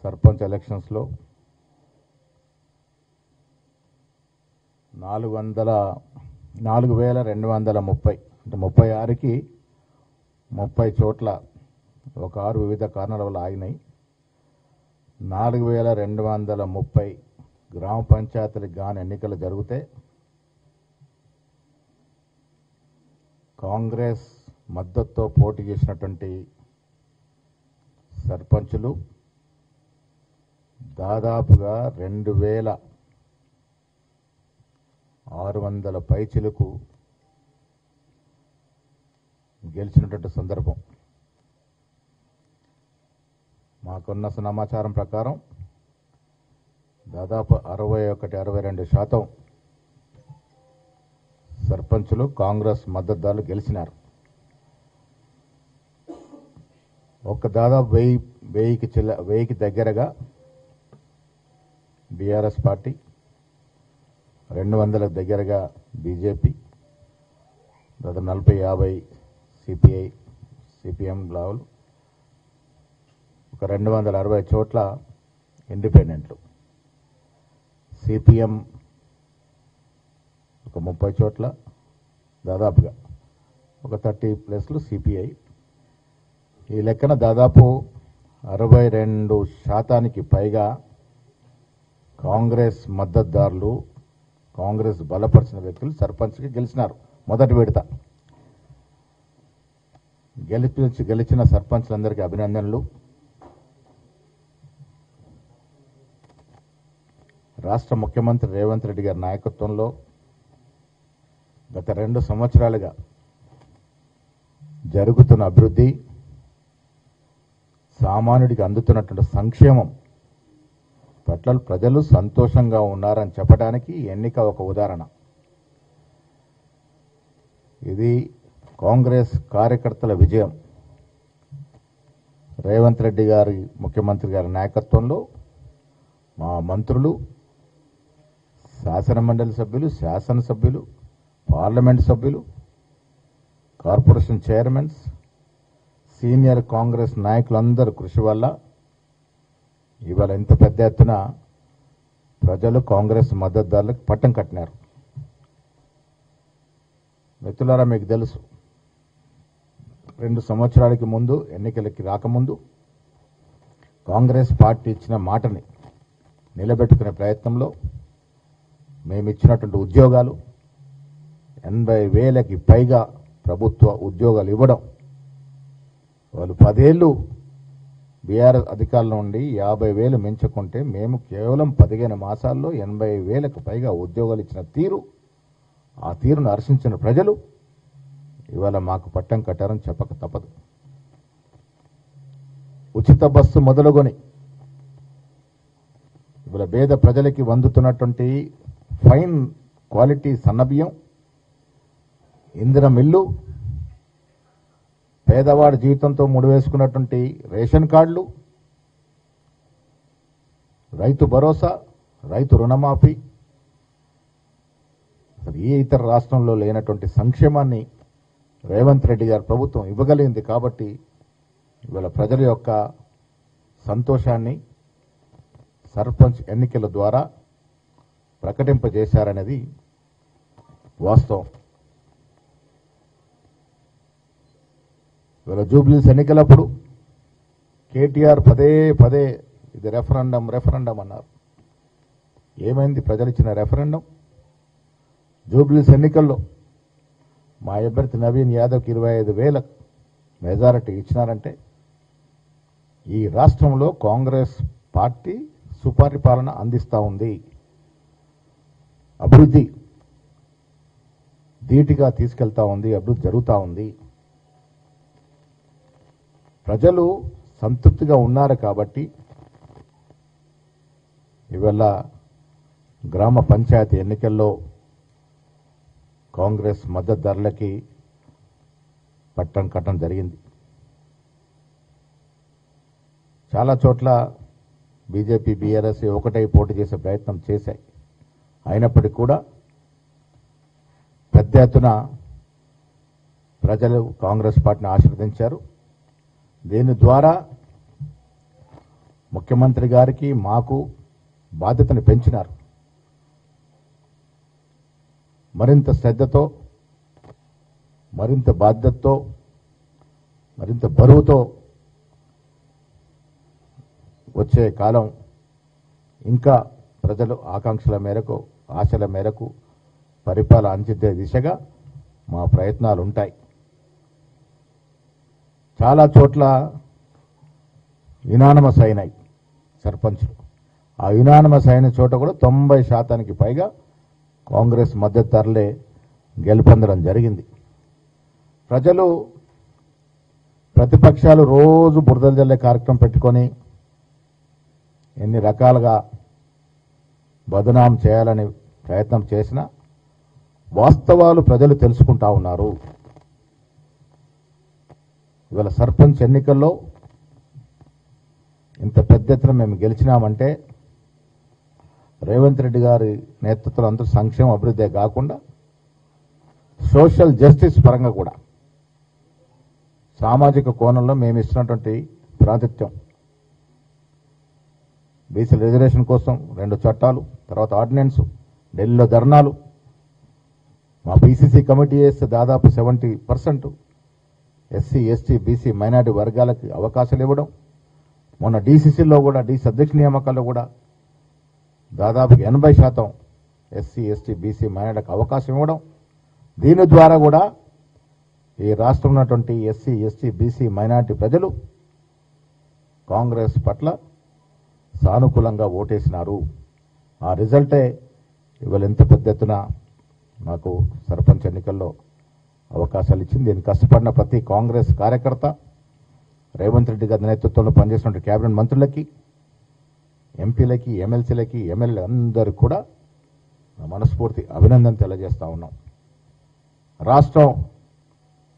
సర్పంచ్ ఎలక్షన్స్లో 4,230 అంటే 36కి 30 చోట్ల ఒక 6 వివిధ కారణాల వల్ల ఆగినాయి. 4,230 గ్రామ పంచాయతీలకు గాను ఎన్నికలు జరిగితే కాంగ్రెస్ మద్దతుతో పోటీ చేసినటువంటి సర్పంచులు దాదాపుగా 2,600 పైచిలకు గెలిచినటువంటి సందర్భం. మాకున్న సమాచారం ప్రకారం దాదాపు 61-62% సర్పంచులు కాంగ్రెస్ మద్దతుదారులు గెలిచినారు. దాదాపు 1000కి దగ్గరగా బీఆర్ఎస్ పార్టీ, 200లకు దగ్గరగా బీజేపీ, దాదాపు 40-50 సిపిఐ సిపిఎం లావులు, ఒక 260 చోట్ల ఇండిపెండెంట్లు, సిపిఎం ఒక 30 చోట్ల, దాదాపుగా ఒక 30+ సిపిఐ. ఈ లెక్కన దాదాపు 62% పైగా కాంగ్రెస్ మద్దతుదారులు, కాంగ్రెస్ బలపరిచిన వ్యక్తులు సర్పంచ్కి గెలిచినారు. మొదటి విడత గెలిచిన సర్పంచ్లందరికీ అభినందనలు. రాష్ట్ర ముఖ్యమంత్రి రేవంత్ రెడ్డి గారి నాయకత్వంలో గత 2 సంవత్సరాలుగా జరుగుతున్న అభివృద్ధి, సామాన్యుడికి అందుతున్నటువంటి సంక్షేమం పట్ల ప్రజలు సంతోషంగా ఉన్నారని చెప్పడానికి ఎన్నిక ఒక ఉదాహరణ. ఇది కాంగ్రెస్ కార్యకర్తల విజయం. రేవంత్ రెడ్డి గారి ముఖ్యమంత్రి గారి నాయకత్వంలో మా మంత్రులు, శాసనమండలి సభ్యులు, శాసనసభ్యులు, పార్లమెంట్ సభ్యులు, కార్పొరేషన్ చైర్మన్స్, సీనియర్ కాంగ్రెస్ నాయకులందరూ కృషి వల్ల ఇవాళ ఇంత పెద్ద ఎత్తున ప్రజలు కాంగ్రెస్ మద్దతుదారులకు పట్టం కట్టినారు. మిత్రులారా, మీకు తెలుసు 2 సంవత్సరాలకి ముందు, ఎన్నికలకి రాకముందు కాంగ్రెస్ పార్టీ ఇచ్చిన మాటని నిలబెట్టుకునే ప్రయత్నంలో మేము ఇచ్చినటువంటి ఉద్యోగాలు 80,000కి పైగా ప్రభుత్వ ఉద్యోగాలు ఇవ్వడం, వాళ్ళు 10 ఏళ్ళు బీఆర్ఎస్ అధికారంలో ఉండి 50,000 మించుకుంటే మేము కేవలం 15 మాసాల్లో 80,000కు పైగా ఉద్యోగాలు ఇచ్చిన తీరు, ఆ తీరును హర్షించిన ప్రజలు ఇవాళ మాకు పట్టం కట్టారని చెప్పక తప్పదు. ఉచిత బస్సు మొదలుకొని ఇవాళ పేద ప్రజలకి అందుతున్నటువంటి ఫైన్ క్వాలిటీ సన్నబియ్యం, ఇందిరం ఇల్లు, పేదవాడి జీవితంతో ముడివేసుకున్నటువంటి రేషన్ కార్డులు, రైతు భరోసా, రైతు రుణమాఫీ, ఏ ఇతర రాష్ట్రంలో లేనటువంటి సంక్షేమాన్ని రేవంత్ రెడ్డి గారి ప్రభుత్వం ఇవ్వగలిగింది. కాబట్టి ఇవాళ ప్రజల యొక్క సంతోషాన్ని సర్పంచ్ ఎన్నికల ద్వారా ప్రకటింపజేశారనేది వాస్తవం. ఇవాళ జూబ్లీస్ ఎన్నికలప్పుడు కేటీఆర్ పదే ఇది రెఫరెండం అన్నారు. ఏమైంది? ప్రజలు ఇచ్చిన రెఫరెండం. జూబ్లీస్ ఎన్నికల్లో మా అభ్యర్థి నవీన్ యాదవ్కి 25,000 మెజారిటీ ఇచ్చినారంటే ఈ రాష్ట్రంలో కాంగ్రెస్ పార్టీ సుపరిపాలన అందిస్తూ ఉంది, అభివృద్ధి ధీటుగా తీసుకెళ్తా ఉంది, అభివృద్ధి జరుగుతూ ఉంది. ప్రజలు సంతృప్తిగా ఉన్నారు. కాబట్టి ఇవాళ గ్రామ పంచాయతీ ఎన్నికల్లో కాంగ్రెస్ మద్దతుదారులకి పట్టం కట్టడం జరిగింది. చాలా చోట్ల బీజేపీ, బీఆర్ఎస్ ఒకటై పోటీ చేసే ప్రయత్నం చేశాయి. అయినప్పటికీ కూడా పెద్ద ఎత్తున ప్రజలు కాంగ్రెస్ పార్టీని ఆశీర్వదించారు. దీని ద్వారా ముఖ్యమంత్రి గారికి మాకు బాధ్యతను పెంచినారు. మరింత శ్రద్ధతో, మరింత బాధ్యతతో, మరింత బరువుతో వచ్చే కాలం ఇంకా ప్రజలు ఆకాంక్షల మేరకు, ఆశల మేరకు పరిపాలన అందించే దిశగా మా ప్రయత్నాలు ఉంటాయి. చాలా చోట్ల యునానిమస్ అయినాయి సర్పంచ్లు. ఆ యునానిమస్ అయిన చోట కూడా 90% పైగా కాంగ్రెస్ మద్దతుదారులే గెలుపొందడం జరిగింది. ప్రజలు, ప్రతిపక్షాలు రోజు బురదలు జల్లే కార్యక్రమం పెట్టుకొని ఎన్ని రకాలుగా బదనాం చేయాలని ప్రయత్నం చేసినా వాస్తవాలు ప్రజలు తెలుసుకుంటా ఉన్నారు. ఇవాళ సర్పంచ్ ఎన్నికల్లో ఇంత పెద్ద ఎత్తున మేము గెలిచినామంటే రేవంత్ రెడ్డి గారి నేతృత్వంలో అందరూ సంక్షేమ అభివృద్ధే కాకుండా సోషల్ జస్టిస్ పరంగా కూడా సామాజిక కోణంలో మేము ఇస్తున్నటువంటి ప్రాతినిధ్యం, బీసీ రిజర్వేషన్ కోసం 2 చట్టాలు, తర్వాత ఆర్డినెన్స్, ఢిల్లీలో ధర్నాలు, మా పీసీసీ కమిటీ వేస్తే దాదాపు 70% ఎస్సీ, ఎస్టీ, బీసీ, మైనార్టీ వర్గాలకి అవకాశాలు ఇవ్వడం, మొన్న డీసీసీలో కూడా డీసీ అధ్యక్ష నియామకాల్లో కూడా దాదాపు 80% ఎస్సీ, ఎస్టీ, బీసీ, మైనార్టీలకు అవకాశం ఇవ్వడం, దీని ద్వారా కూడా ఈ రాష్ట్రంలో ఉన్నటువంటి ఎస్సీ, ఎస్టీ, బీసీ, మైనార్టీ ప్రజలు కాంగ్రెస్ పట్ల సానుకూలంగా ఓటేసినారు. ఆ రిజల్టే ఇవాళ ఎంత పెద్ద ఎత్తున మాకు సర్పంచ్ ఎన్నికల్లో అవకాశాలు ఇచ్చింది. దీన్ని కష్టపడిన ప్రతి కాంగ్రెస్ కార్యకర్త, రేవంత్ రెడ్డి గారి నేతృత్వంలో పనిచేసిన కేబినెట్ మంత్రులకి, ఎంపీలకి, ఎమ్మెల్సీలకి, ఎమ్మెల్యే అందరికీ కూడా మనస్ఫూర్తి అభినందన తెలియజేస్తా ఉన్నాం. రాష్ట్రం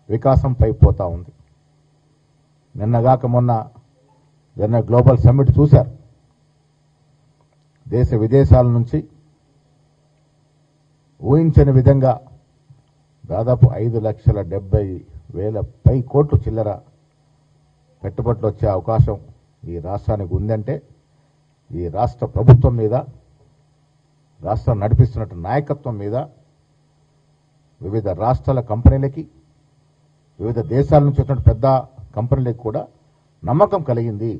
వికాసం పైపోతా ఉంది. నిన్నగాక మొన్న జరిగిన గ్లోబల్ సమ్మిట్ చూశారు. దేశ విదేశాల నుంచి ఊహించని విధంగా దాదాపు 5,70,000 పై కోట్లు చిల్లర పెట్టుబడులు వచ్చే అవకాశం ఈ రాష్ట్రానికి ఉందంటే ఈ రాష్ట్ర ప్రభుత్వం మీద, రాష్ట్రం నడిపిస్తున్నట్టు నాయకత్వం మీద వివిధ రాష్ట్రాల కంపెనీలకి, వివిధ దేశాల నుంచి వచ్చిన పెద్ద కంపెనీలకు కూడా నమ్మకం కలిగింది.